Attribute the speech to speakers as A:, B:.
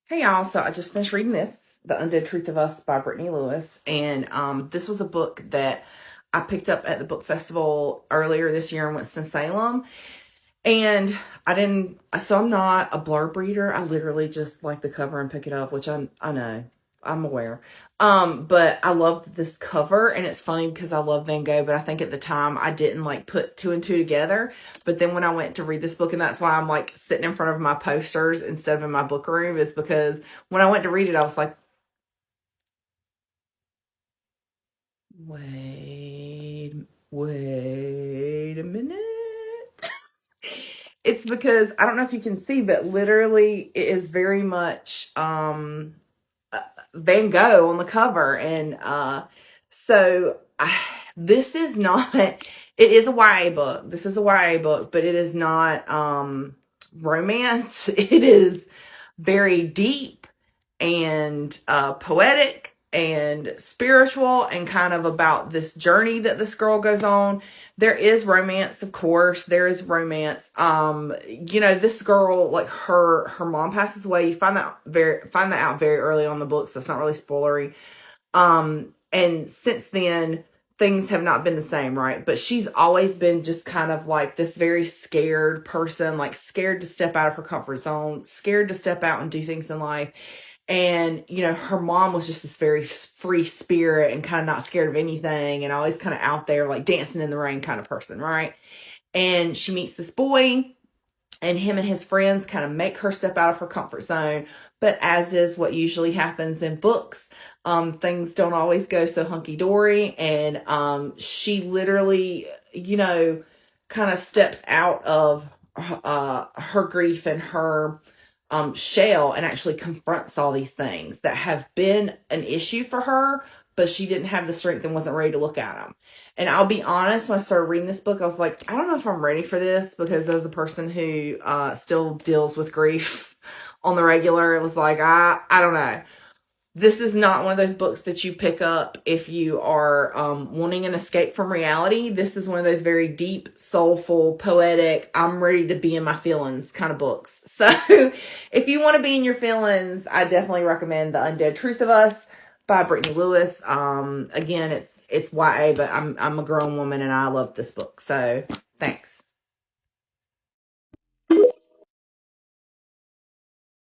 A: Hey y'all, so I just finished reading this, The Undead Truth of Us by Brittany Lewis. And this was a book that I picked up at the book festival earlier this year in Winston-Salem. And I'm not a blurb reader. I literally just like the cover and pick it up, which I know, I'm aware. But I loved this cover, and it's funny because I love Van Gogh, but I think at the time I didn't like put two and two together. But then when I went to read this book, and that's why I'm like sitting in front of my posters instead of in my book room, is because when I went to read it, I was like, wait, wait a minute. It's because I don't know if you can see, but literally it is very much uh, Van Gogh on the cover, and this is not. It is a YA book. This is a YA book, but it is not romance. It is very deep and poetic and spiritual, and kind of about this journey that this girl goes on. There is romance, of course. There is romance. This girl, like her mom passes away. You find that out very early on in the book, so it's not really spoilery. And since then, things have not been the same, right? But she's always been just kind of like this very scared person, like scared to step out of her comfort zone, scared to step out and do things in life. And, her mom was just this very free spirit and kind of not scared of anything and always kind of out there, like dancing in the rain kind of person, right? And she meets this boy, and him and his friends kind of make her step out of her comfort zone. But as is what usually happens in books, things don't always go so hunky dory. And she literally, kind of steps out of her grief and her shell, and actually confronts all these things that have been an issue for her, but she didn't have the strength and wasn't ready to look at them. And I'll be honest, when I started reading this book, I was like, I don't know if I'm ready for this, because as a person who still deals with grief on the regular, it was like, I don't know. This is not one of those books that you pick up if you are wanting an escape from reality. This is one of those very deep, soulful, poetic, I'm ready to be in my feelings kind of books. So if you want to be in your feelings, I definitely recommend The Undead Truth of Us by Brittany Lewis. Again, it's YA, but I'm a grown woman and I love this book. So thanks.